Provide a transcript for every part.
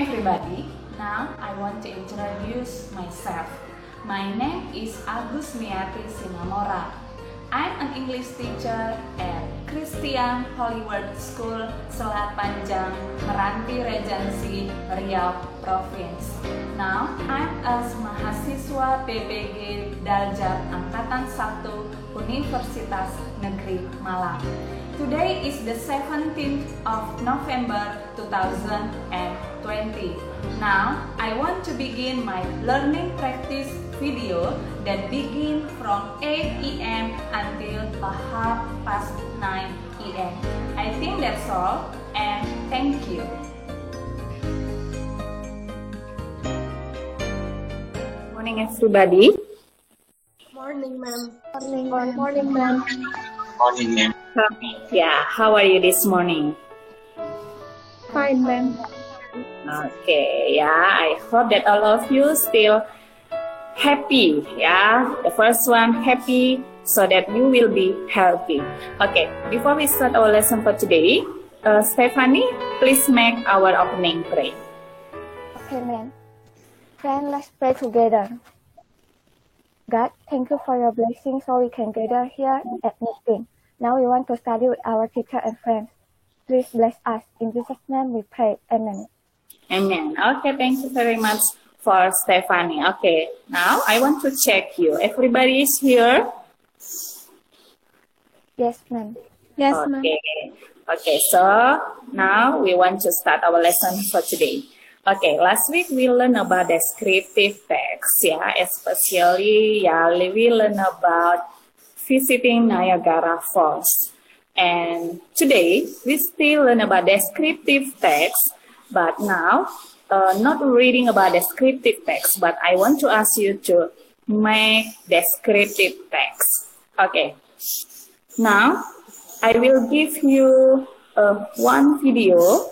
everybody. Now I want to introduce myself. My name is Agusmiati Sinamora. I'm an English teacher at Christian Hollywood School, Selat Panjang, Meranti Regency, Riau Province. Now I'm a mahasiswa PPG Daljab Angkatan 1 Universitas Negeri Malang. Today is the 17th of November 2020. Now, I want to begin my learning practice video that begin from 8 AM until 9 AM. I think that's all, and thank you. Morning, everybody. Morning, ma'am. Morning, ma'am. Morning, ma'am. Yeah, how are you this morning? Fine, ma'am. Okay, yeah, I hope that all of you still happy, yeah. The first one, happy, so that you will be healthy. Okay, before we start our lesson for today, Stephanie, please make our opening prayer. Okay, ma'am. Friends, let's pray together. God, thank you for your blessing so we can gather here at meeting. Now we want to study with our teacher and friends. Please bless us. In Jesus' name we pray. Amen. Amen. Okay, thank you very much for Stephanie. Okay, now I want to check you. Everybody is here? Yes, ma'am. Yes, ma'am. Okay, so now we want to start our lesson for today. Okay, last week we learned about descriptive text, yeah, especially, we learned about visiting Niagara Falls. And today, we still learn about descriptive text, but now, not reading about descriptive text, but I want to ask you to make descriptive text. Okay, now, I will give you one video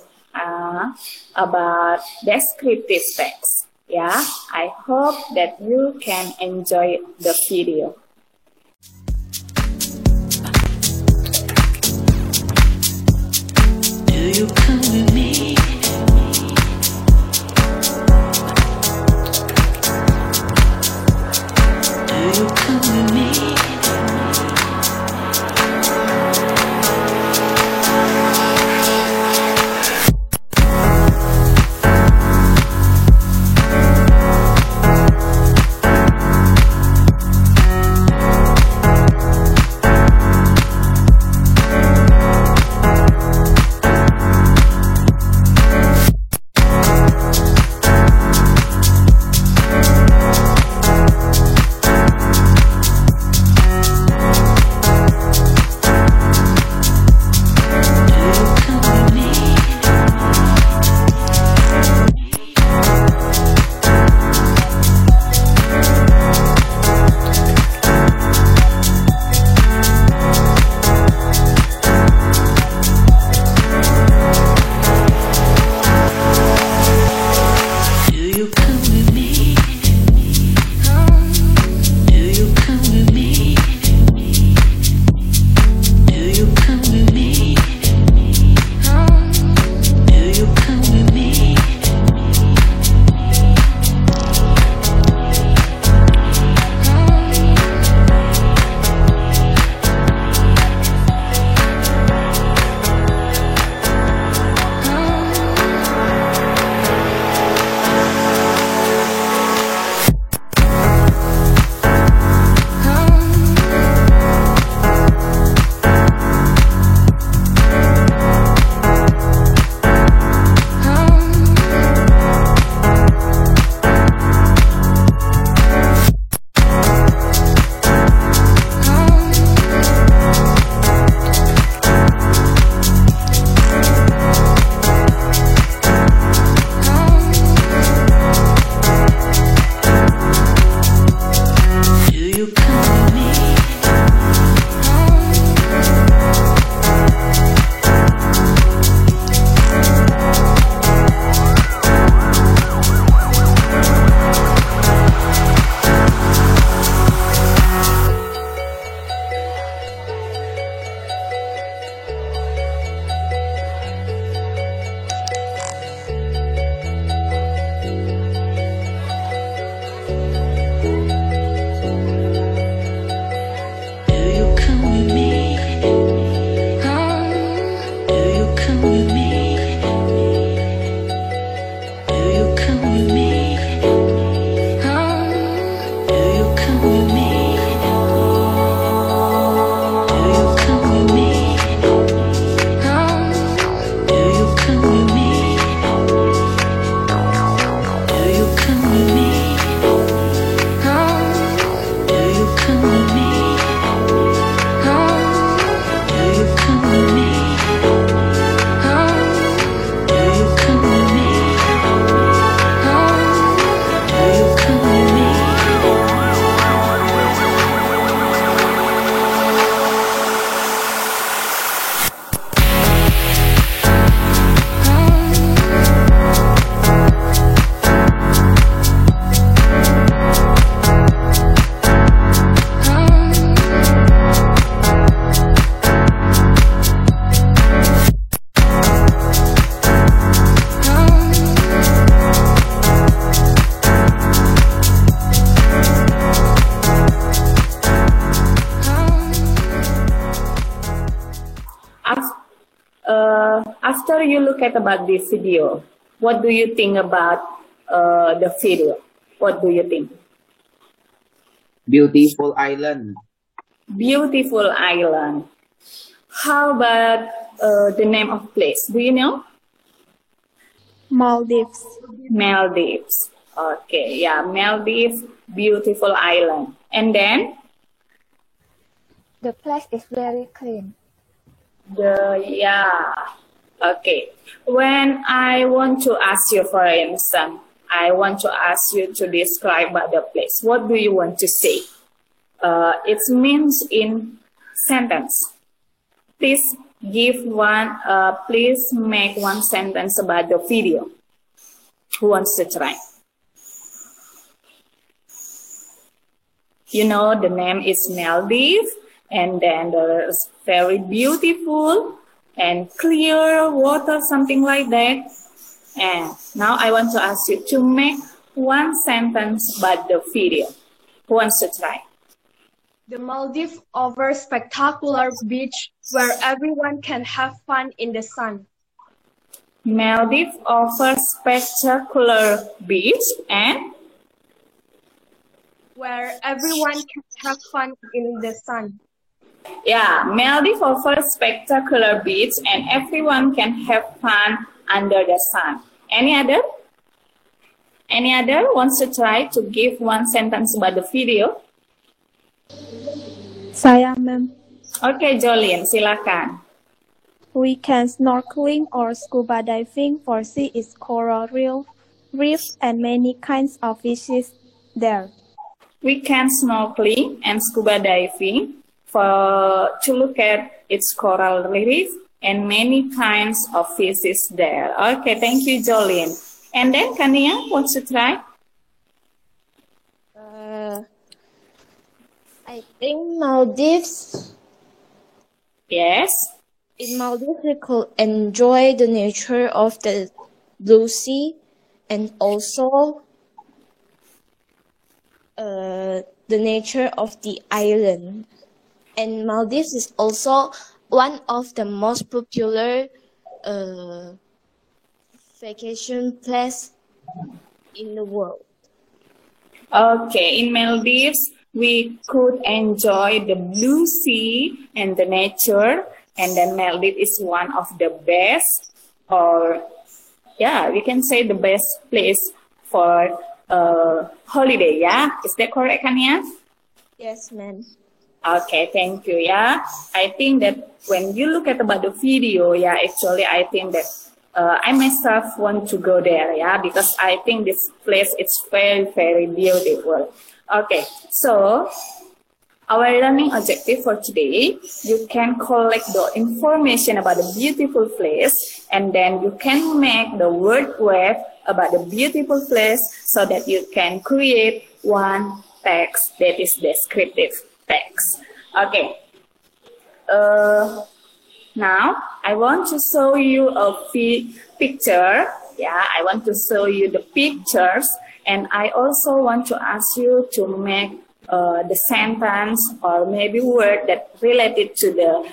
about descriptive text. Yeah, I hope that you can enjoy the video. Do you come with me? Do you come with me? after you look at about this video, what do you think about the video? What do you think? Beautiful island. Beautiful island. How about the name of place? Do you know? Maldives. Maldives. Okay, yeah, Maldives, beautiful island. And then The place is very clean. okay. When I want to ask you, for instance, I want to ask you to describe about the place. What do you want to say? It means in sentence. Please give one. Please make one sentence about the video. Who wants to try? You know, the name is Maldives, and then there is very beautiful and clear water, something like that. And now I want to ask you to make one sentence about the video. Who wants to try? The Maldives offers spectacular beach where everyone can have fun in the sun. Maldives offers spectacular beach and Where everyone can have fun in the sun. yeah, Maldives offers spectacular beach and everyone can have fun under the sun. Any other? Any other wants to try to give one sentence about the video? Saya, ma'am. Okay, Jolene, silakan. We can snorkeling or scuba diving for sea is coral reefs and many kinds of fishes there. We can snorkeling and scuba diving to look at its coral reef and many kinds of fishes there. Okay, thank you, Jolene. And then Kania wants to try? I think Maldives. Yes. In Maldives, we could enjoy the nature of the blue sea and also the nature of the island. And Maldives is also one of the most popular vacation place in the world. Okay, in Maldives, we could enjoy the blue sea and the nature. And then Maldives is one of the best, or yeah, we can say the best place for holiday, yeah? Is that correct, Kania? Yes, ma'am. Okay, thank you, yeah. I think that when you look at about the video, yeah, actually I think that I myself want to go there, yeah, because I think this place is very, very beautiful. Okay, so our learning objective for today, you can collect the information about the beautiful place and then you can make the word web about the beautiful place so that you can create one text that is descriptive text. Okay. Now, I want to show you a picture. Yeah, I want to show you the pictures and I also want to ask you to make the sentence or maybe word that related to the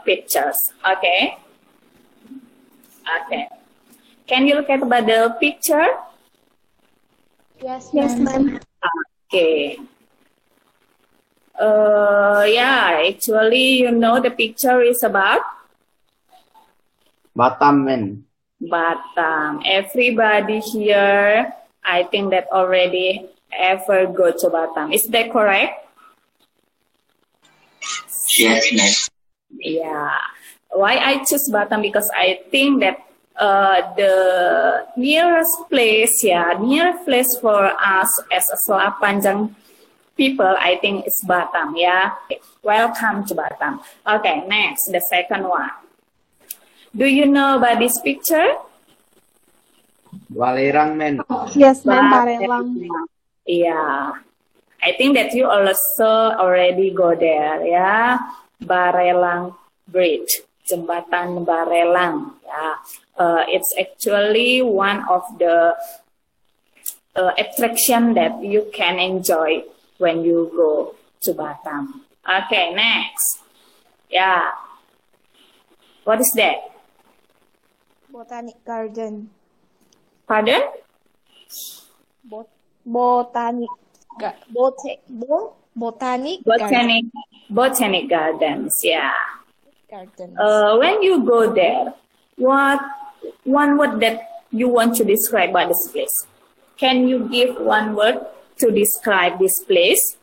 pictures. Okay. Okay. Can you look at about the picture? Yes, ma'am. Okay. Yeah, actually, you know the picture is about Batam, man. Batam. Everybody here, I think that already ever go to Batam. Is that correct? Yes, ma'am. Yeah. Why I choose Batam? Because I think that the nearest place, nearest place for us as a Selat Panjang people, I think it's Batam, yeah. Welcome to Batam. Okay, next, the second one. Do you know about this picture? Balerang, man. Yes, ma'am. Barelang. Yeah. I think that you also already go there, yeah. Barelang Bridge, Jembatan Barelang, yeah. It's actually one of the attraction that you can enjoy when you go to Batam. Okay, next. Yeah. What is that? Botanic garden. Pardon? Botanic botanic Botanic gardens, yeah. gardens. When you go there, what one word that you want to describe about this place? Can you give one word to describe this place?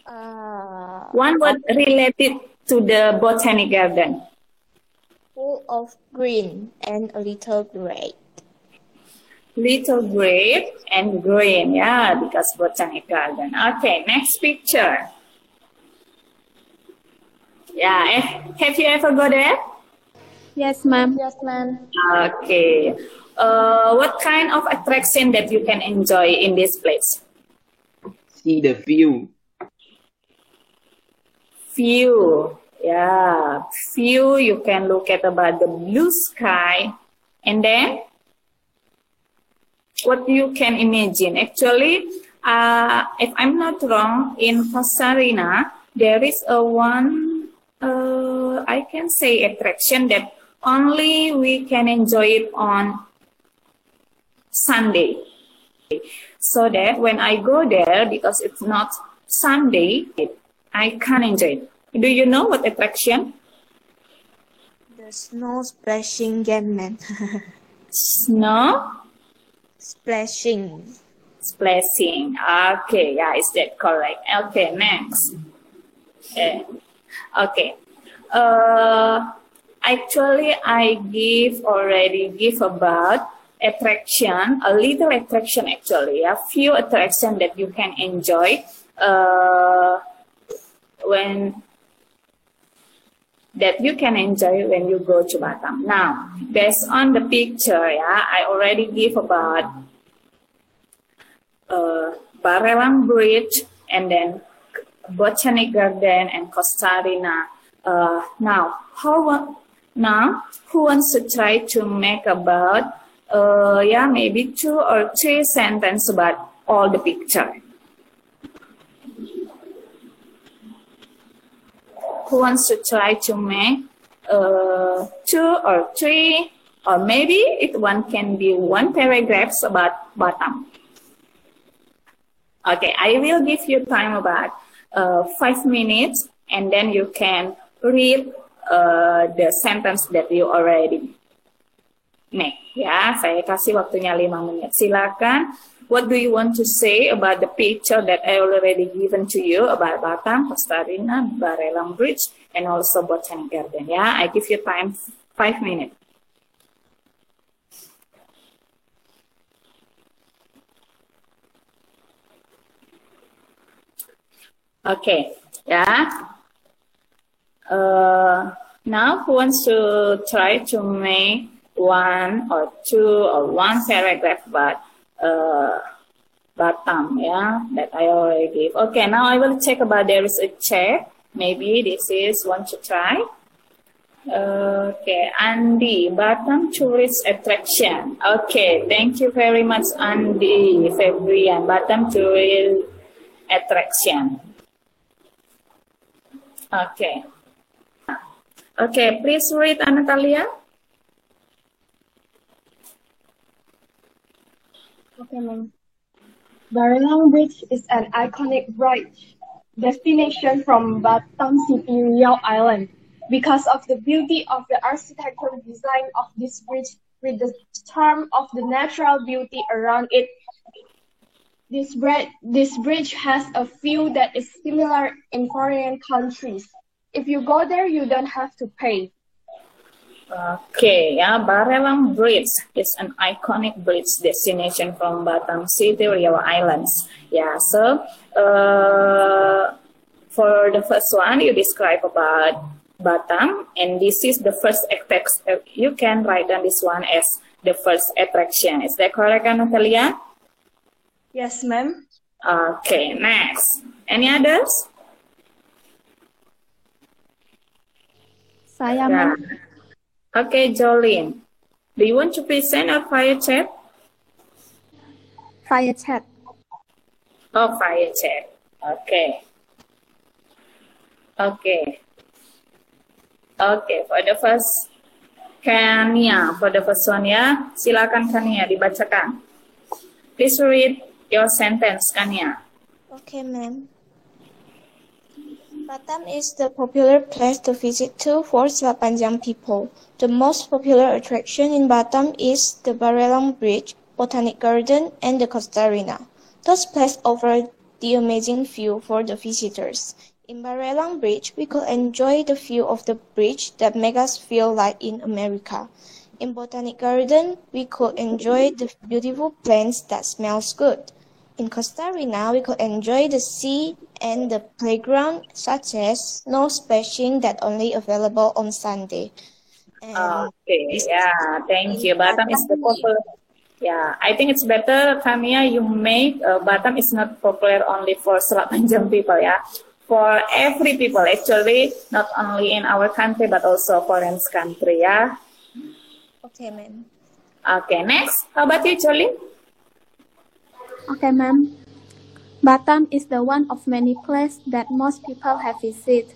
One word related to the botanic garden. Full of green and a little gray. Little gray and green, yeah, because botanic garden. Okay, next picture. Yeah, have you ever go there? Yes, ma'am. Yes, ma'am. Okay. What kind of attraction that you can enjoy in this place? See the view. View, yeah, view. You can look at about the blue sky, and then what you can imagine. Actually, if I'm not wrong, in Costa Rica there is a one. I can say attraction that only we can enjoy it on Sunday. So that when I go there, because it's not Sunday, I can't enjoy it. Do you know what attraction? The snow splashing game, ma'am. Snow Splashing. splashing. Okay, yeah, is that correct? Okay, next. Okay. Actually, I already give about attraction, a little attraction actually, a few attraction that you can enjoy when you go to Batam. Now, based on the picture, yeah, I already give about Barelang Bridge and then Botanic Garden and Costa Rica. Now, who wants to try to make about maybe 2 or 3 sentences about all the picture? Who wants to try to make 2 or 3, or maybe one can be 1 paragraph about Batam? Okay, I will give you time about 5 minutes, and then you can read the sentence that you already make. Ya, saya kasih waktunya 5 menit. Silakan. What do you want to say about the picture that I already given to you about Batam, Costa Rica, Barelang Bridge, and also Botanic Garden? Yeah, I give you time 5 minutes. Okay, yeah. Now, who wants to try to make 1 or 2 or 1 paragraph about Batam, yeah, that I already gave. Okay, now I will check about there is a chair. Maybe this is one to try. Okay, Andi, Batam tourist attraction. Okay, thank you very much, Andi, Febrian, Batam tourist attraction. Okay. Okay, please read, Natalia. Okay, ma'am. Barelang Bridge is an iconic bridge destination from Batam City, Riau Island. Because of the beauty of the architectural design of this bridge with the charm of the natural beauty around it, this bridge has a view that is similar in foreign countries. If you go there, you don't have to pay. Okay, yeah, Barelang Bridge is an iconic bridge destination from Batam City, Riau Islands. Yeah, so for the first one, you describe about Batam, and this is the first attraction. You can write down this one as the first attraction. Is that correct, Natalia? Yes, ma'am. Okay, next. Any others? Saya, ma'am. Okay, Jolene. Do you want to present or fire chat? Fire chat. Oh, fire chat. Okay. Okay. Okay, for the Kania, for the first one ya. Silakan Kania dibacakan. Please read your sentence, Kania. Okay, ma'am. Batam is the popular place to visit too for Sepanjang people. The most popular attraction in Batam is the Barelang Bridge, Botanic Garden, and the Costa Rina. Those places offer the amazing view for the visitors. In Barelang Bridge, we could enjoy the view of the bridge that makes us feel like in America. In Botanic Garden, we could enjoy the beautiful plants that smells good. In Costa Rina, we could enjoy the sea and the playground, such as snow splashing that only available on Sunday. And Okay, yeah, thank you. Batam is the popular. Yeah, I think it's better, Kania, you make Batam is not popular only for Selat Panjang people, yeah. For every people, actually, not only in our country, but also foreign country, yeah. Okay, ma'am. Okay, next. How about you, Jolene? Okay, ma'am. Batam is the one of many places that most people have visited.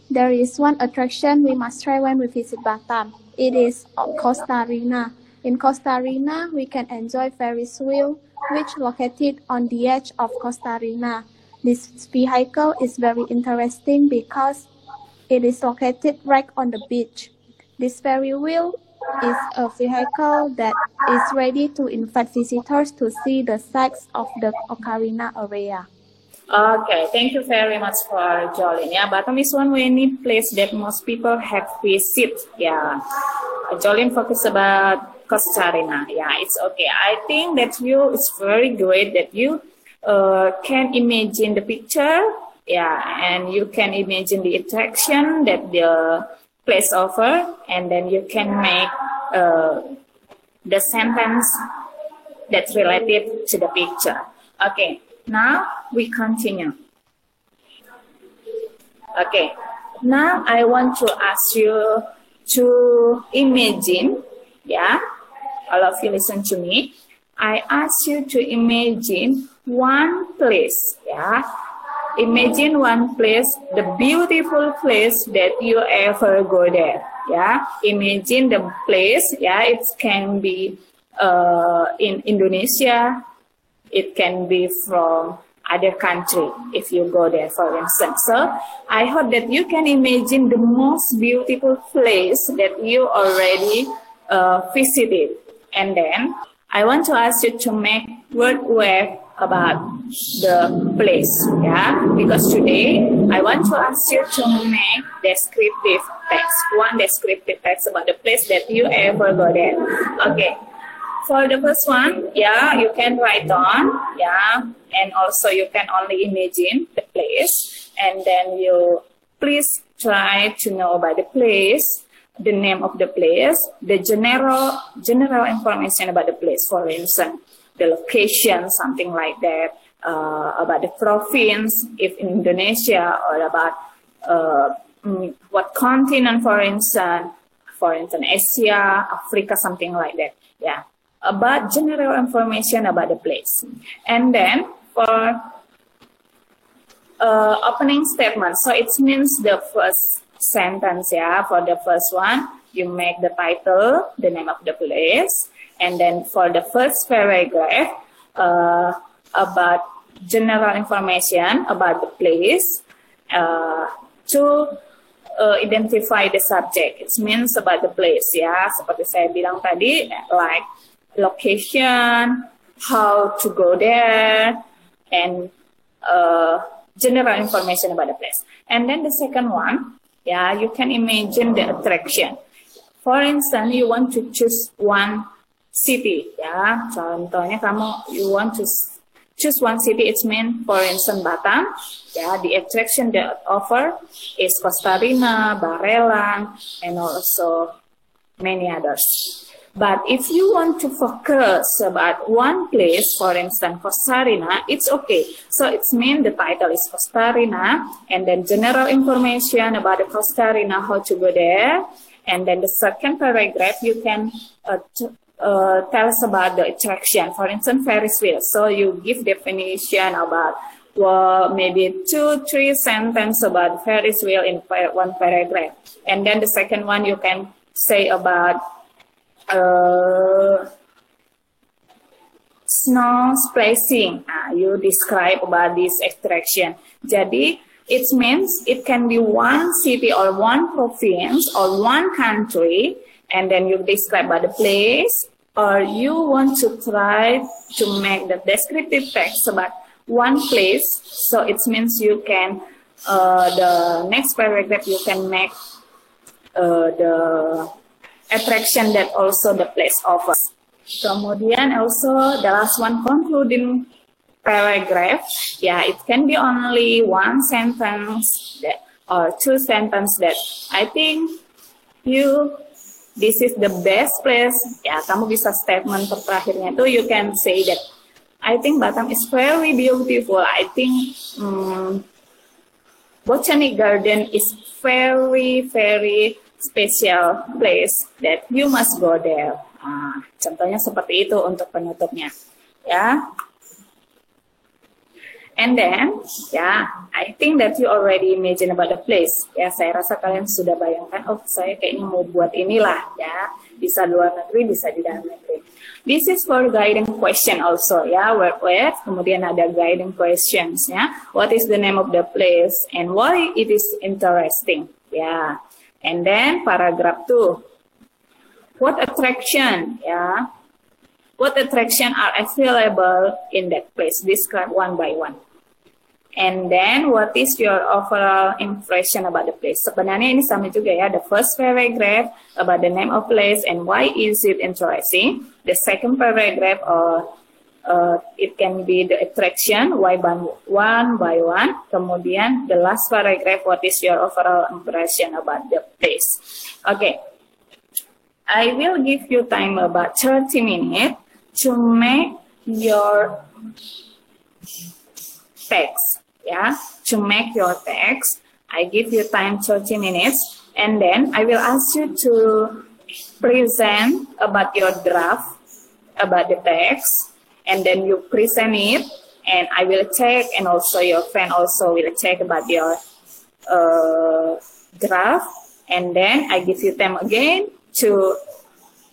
There is one attraction we must try when we visit Batam. It is Costa Rina. In Costa Rina, we can enjoy Ferris wheel, which located on the edge of Costa Rina. This vehicle is very interesting because it is located right on the beach. This Ferris wheel is a vehicle that is ready to invite visitors to see the sights of the Ocarina area. Okay, thank you very much for Jolene. Yeah, Batam is one many place that most people have visit. Yeah, Jolene focus about Costa Rina. Yeah, it's okay. I think that you it's very great that you can imagine the picture. Yeah, and you can imagine the attraction that the place offer, and then you can make the sentence that's related to the picture. Okay, now we continue. Okay, now I want to ask you to imagine, yeah, all of you listen to me. I ask you to imagine one place, yeah. Imagine one place, the beautiful place that you ever go there. Yeah, imagine the place. Yeah, it can be in Indonesia. It can be from other country if you go there, for instance. So I hope that you can imagine the most beautiful place that you already visited, and then I want to ask you to make word about the place, yeah, because today I want to ask you to make descriptive text, one descriptive text about the place that you ever go there. Okay, for the first one, yeah, you can write down, yeah, and also you can only imagine the place, and then you please try to know about the place, the name of the place, the general information about the place, for instance, the location, something like that, about the province, if in Indonesia, or about what continent, for instance, Asia, Africa, something like that. Yeah, about general information about the place. And then for opening statement, so it means the first sentence, yeah, for the first one, you make the title, the name of the place. And then for the first paragraph, about general information about the place, to identify the subject. It means about the place, ya. Seperti saya bilang tadi, like location, how to go there, and general information about the place. And then the second one, yeah, you can imagine the attraction. For instance, you want to choose one city, ya. Contohnya you want to choose one city. It means, for instance, Batam. Yeah, the attraction that offer is Costa Rina, Barelang, and also many others. But if you want to focus about one place, for instance, Costa Rina, it's okay. So it means the title is Costa Rina, and then general information about the Costa Rina, how to go there. And then the second paragraph, you can tell us about the attraction. For instance, Ferris wheel. So you give definition about, well, maybe 2-3 sentences about Ferris wheel in one paragraph. And then the second one, you can say about snow splashing. You describe about this attraction. Jadi, it means it can be one city or one province or one country, and then you describe about the place, or you want to try to make the descriptive text about one place. So it means you can, the next paragraph you can make the attraction that also the place offers. Kemudian also the last one, concluding paragraph. Yeah, it can be only one sentence that, or two sentences that I think this is the best place. Ya, kamu bisa statement terakhirnya itu, you can say that I think Batam is very beautiful. I think Botanic Garden is very, very special place that you must go there. Contohnya seperti itu untuk penutupnya. Ya. And then, I think that you already imagine about the place. Ya, saya rasa kalian sudah bayangkan, oh saya kayaknya mau buat inilah, ya. Bisa luar negeri, bisa di dalam negeri. This is for guiding question also, ya. Where, kemudian ada guiding questions, ya. What is the name of the place and why it is interesting, ya. And then paragraph 2. What attraction, ya. What attraction are available in that place? Describe one by one. And then, what is your overall impression about the place? Sebenarnya ini sama juga ya. The first paragraph about the name of place and why is it interesting. The second paragraph, it can be the attraction, why one by one. Kemudian, the last paragraph, what is your overall impression about the place? Okay. I will give you time about 30 minutes to make your text. Yeah, to make your text, I give you time 30 minutes, and then I will ask you to present about your draft, about the text, and then you present it, and I will check, and also your friend also will check about your draft, and then I give you time again to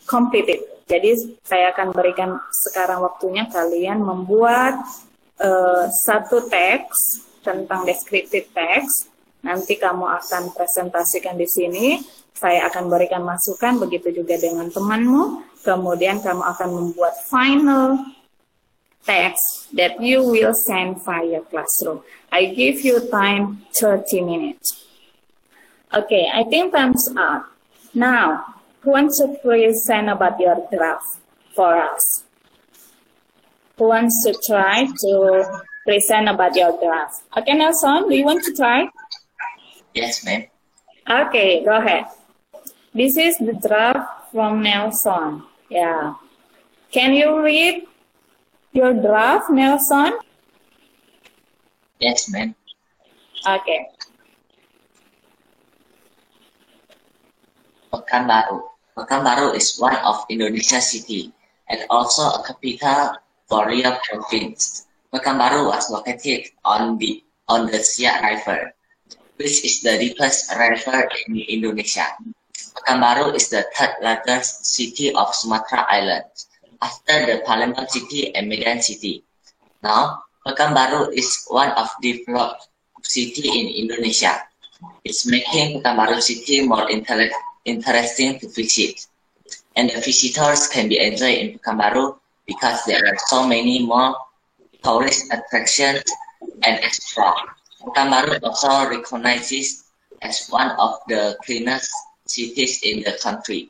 complete it. Jadi saya akan berikan sekarang waktunya kalian membuat satu teks tentang descriptive text. Nanti kamu akan presentasikan di sini. Saya akan berikan masukan, begitu juga dengan temanmu. Kemudian kamu akan membuat final text that you will send via classroom. I give you time 30 minutes. Okay, I think time's up. Now, who wants to present about your draft for us? Who wants to try to present about your draft? Okay, Nelson, do you want to try? Yes, ma'am. Okay, go ahead. This is the draft from Nelson. Yeah. Can you read your draft, Nelson? Yes, ma'am. Okay. Pekanbaru. Pekanbaru is one of Indonesia's city and also a capital for Riau province. Pekanbaru was located on the Siak River, which is the deepest river in Indonesia. Pekanbaru is the third largest city of Sumatra Island, after the Palembang city and Medan city. Now, Pekanbaru is one of the developed city in Indonesia. It's making Pekanbaru city more interesting to visit, and the visitors can be enjoyed in Pekanbaru because there are so many more tourist attractions and extra. Pekanbaru also recognizes as one of the cleanest cities in the country.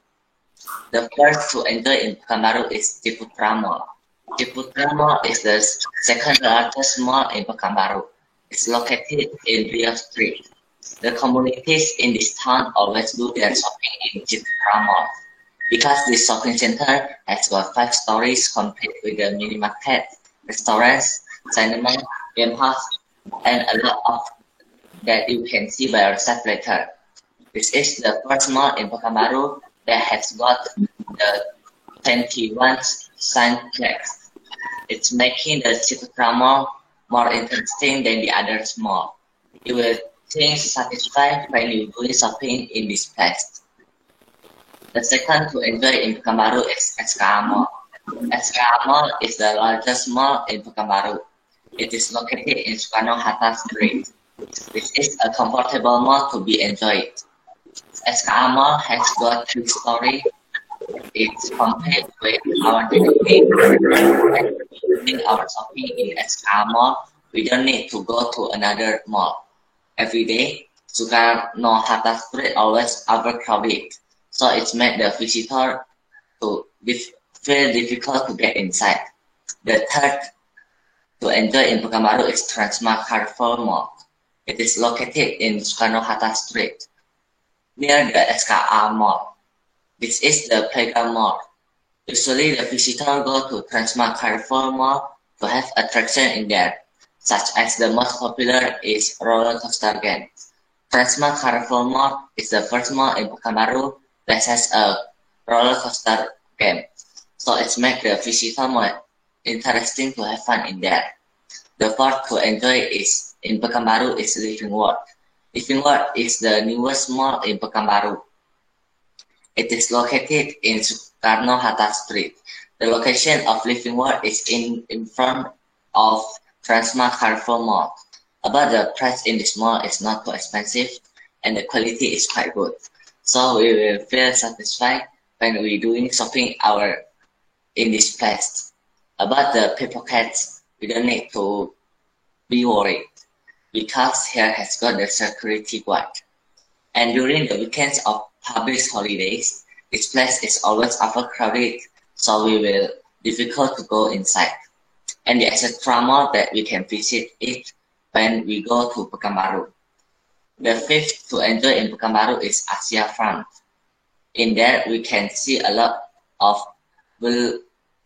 The first to enjoy in Pekanbaru is Ciputra Mall. Ciputra Mall is the second largest mall in Pekanbaru. It's located in Riau Street. The communities in this town always do their shopping in Ciputra Mall. Because this shopping center has got 5 stories complete with a mini market, restaurants, cinema, game house, and a lot of that you can see by yourself later. This is the first mall in Pekanbaru that has got the 21 Cineplex. It's making the Ciputra Mall more interesting than the other mall. You will think satisfied when you go shopping in this place. The second to enjoy in Pekanbaru is SKA Mall. SKA Mall is the largest mall in Pekanbaru. It is located in Soekarno-Hatta Street. This is a comfortable mall to be enjoyed. SKA Mall has got 3 stories. It's complete with our daily during our shopping in SKA Mall. We don't need to go to another mall. Every day, Soekarno-Hatta Street always overcrowded, so it's made the visitor to feel difficult to get inside. The third to enjoy in Pekanbaru is Transmart Carrefour Mall. It is located in Soekarno-Hatta Street, near the SKA Mall. This is the playground mall. Usually, the visitor go to Transmart Carrefour Mall to have attraction in there, such as the most popular is roller coaster game. Transmart Carrefour Mall is the first mall in Pekanbaru that has a roller coaster game, so it's make the visitor more interesting to have fun in there. The fourth to enjoy is in Pekanbaru is Living World. Living World is the newest mall in Pekanbaru. It is located in Soekarno-Hatta Street. The location of Living World is in front of Transmart Carrefour Mall. But the price in this mall is not too expensive and the quality is quite good. So we will feel satisfied when we doing shopping in this place. About the pickpockets, we don't need to be worried because here has got the security guard. And during the weekends of public holidays, this place is always overcrowded, so we will difficult to go inside. And the extra mall that we can visit it when we go to Pekanbaru. The fifth to enjoy in Pekanbaru is Asia Front. In there, we can see a lot of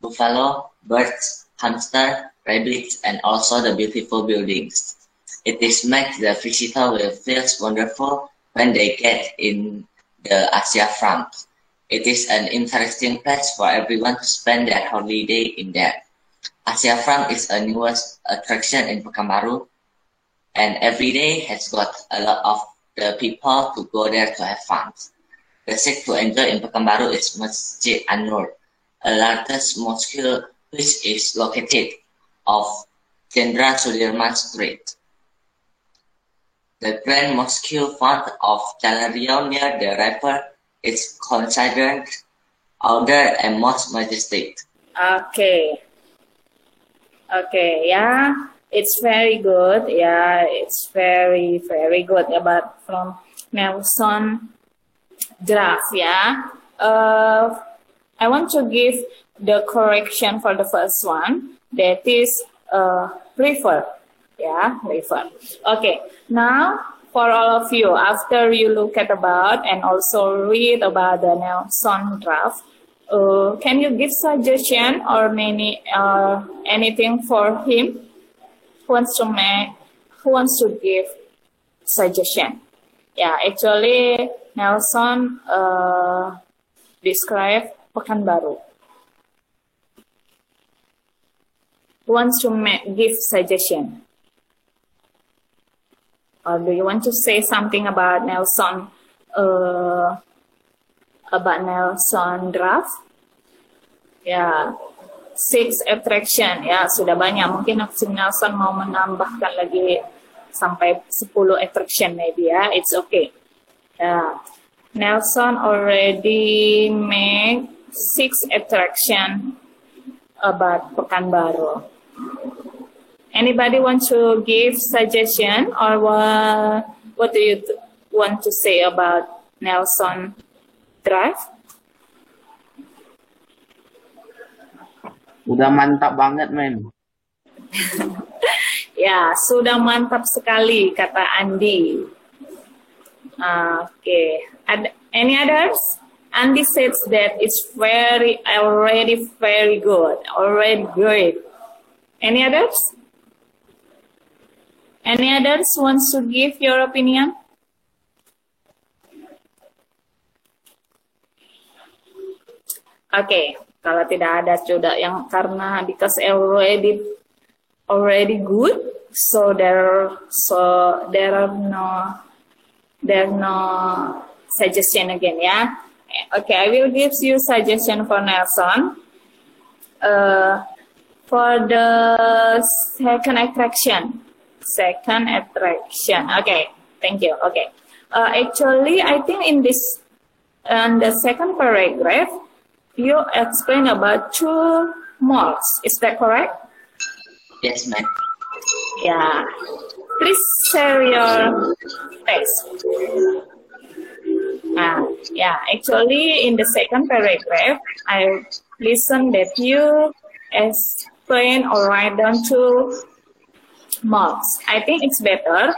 buffalo, birds, hamster, rabbits, and also the beautiful buildings. It is make the visitor will feel wonderful when they get in the Asia Front. It is an interesting place for everyone to spend their holiday in there. Asia Front is a newest attraction in Pekanbaru, and every day has got a lot of the people to go there to have fun. The sixth to enjoy in Pekanbaru is Masjid An-Nur, a largest mosque which is located off Jenderal Sudirman Street. The Grand Mosque font of Jalan Riau near the river is considered older and most majestic. Okay. Okay, yeah, it's very good. Yeah, it's very, very good about from Nelson Draft. Yeah. I want to give the correction for the first one. That is river. Yeah, river. Okay, now for all of you, after you look at about and also read about the Nelson Draft, can you give suggestion or anything for him? Who wants to give suggestion? Yeah, actually Nelson describe Pekanbaru. Who wants to give suggestion? Or do you want to say something about Nelson Draft? Ya, 6 attraction. Ya, sudah banyak. Mungkin si Nelson mau menambahkan lagi sampai 10 attraction maybe ya. It's okay. Ya, Nelson already make 6 attraction about Pekanbaru. Anybody want to give suggestion or what do you want to say about Nelson Drive? Udah mantap banget, men. Ya, sudah mantap sekali, kata Andi. Okay. Any others? Andy says that it's already very good. Already great. Any others? Any others wants to give your opinion? Okay, kalau tidak ada sudah yang karena because already good, so there are no suggestion again ya. Okay, I will give you suggestion for Nelson. For the second attraction. Okay, thank you. Okay. Actually, I think in the second paragraph, you explain about 2 malls. Is that correct? Yes, ma'am. Yeah. Please share your text. Yeah, actually, in the second paragraph, I listen that you explain or write down 2 malls. I think it's better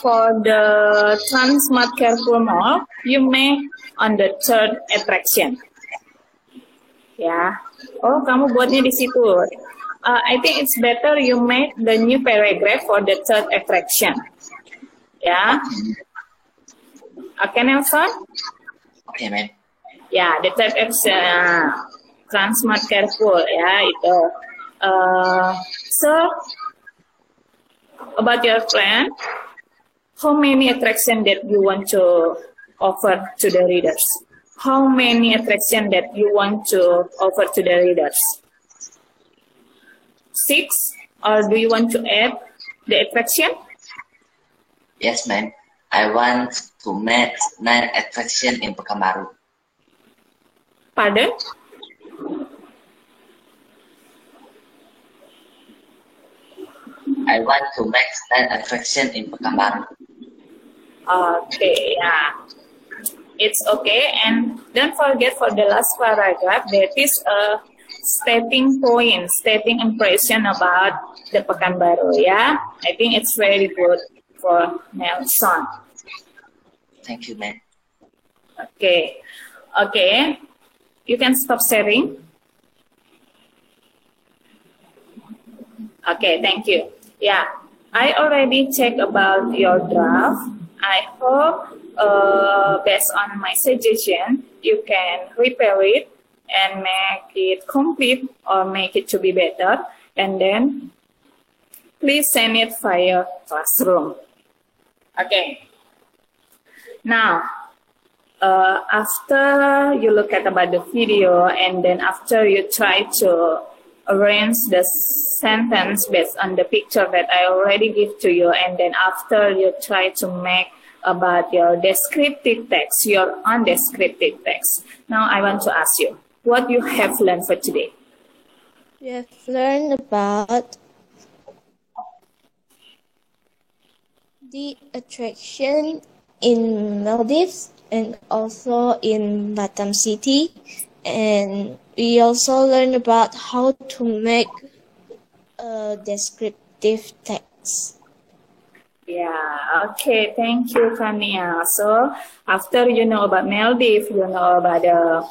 for the Transmart Carrefour Mall, you make on the third attraction. Ya, oh kamu buatnya di situ. I think it's better you make the new paragraph for the third attraction. Ya, okay Nelson? Okay, ma'am. Ya, the third attraction Transmart Carrefour ya itu. So about your plan, how many attraction that you want to offer to the readers? How many attraction that you want to offer to the readers? 6, or do you want to add the attraction? Yes, ma'am. I want to make 9 attraction in Pekanbaru. Pardon? I want to make 9 attraction in Pekanbaru. Okay, yeah. It's okay, and don't forget for the last paragraph, there is a stating point, stating impression about the Pekanbaru, yeah? I think it's very good for Nelson. Thank you, ma'am. Okay, okay. You can stop sharing. Okay, thank you. Yeah, I already checked about your draft. I hope based on my suggestion, you can repair it and make it complete or make it to be better. And then please send it via Classroom. Okay. Now, after you look at about the video and then after you try to arrange the sentence based on the picture that I already give to you, and then after you try to make about your descriptive text, your undescriptive text. Now I want to ask you, what you have learned for today? We have learned about the attraction in Maldives and also in Batam City, and we also learned about how to make a descriptive text. Yeah, okay, thank you, Kania. So after you know about Maldives, you know about the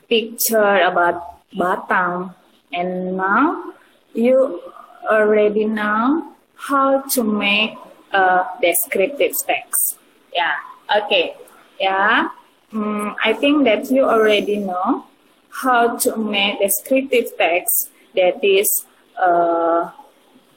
picture about Batam, and now you already know how to make a descriptive text. Yeah, okay, yeah. I think that you already know how to make descriptive text, that is,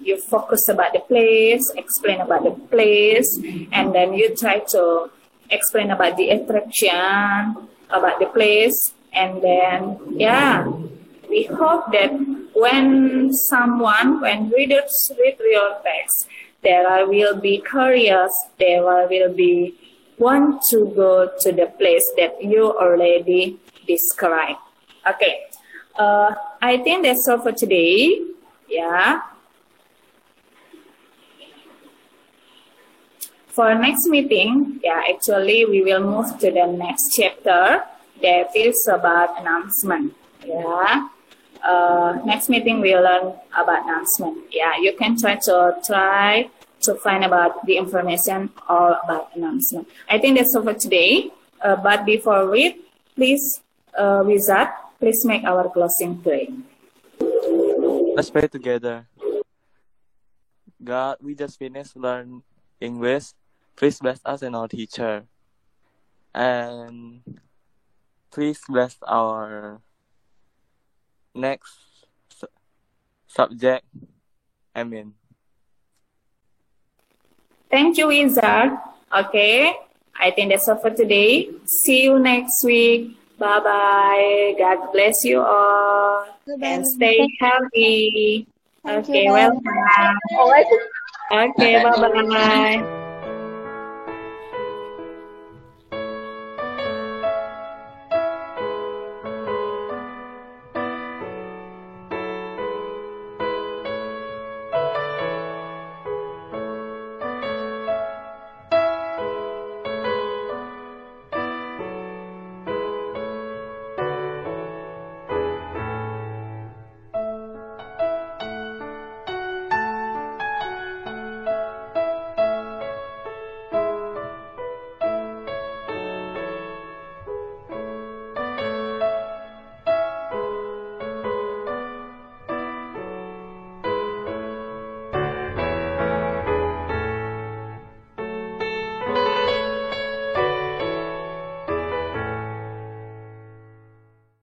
you focus about the place, explain about the place, and then you try to explain about the attraction, about the place, and then, yeah, we hope that when readers read your text, they will be curious, they will be want to go to the place that you already described. Okay, I think that's all for today, yeah. For next meeting, yeah, actually we will move to the next chapter that is about announcement. Yeah, next meeting we'll learn about announcement. Yeah, you can try to find about the information all about announcement. I think that's all for today. But before we, please, Wizard, please make our closing prayer. Let's pray together. God, we just finished learn English. Please bless us and our teacher. And please bless our next subject. Amen. Thank you, Wizard. Okay, I think that's all for today. See you next week. Bye-bye. God bless you all. And stay healthy. Thank Okay, you, welcome. Okay, bye-bye.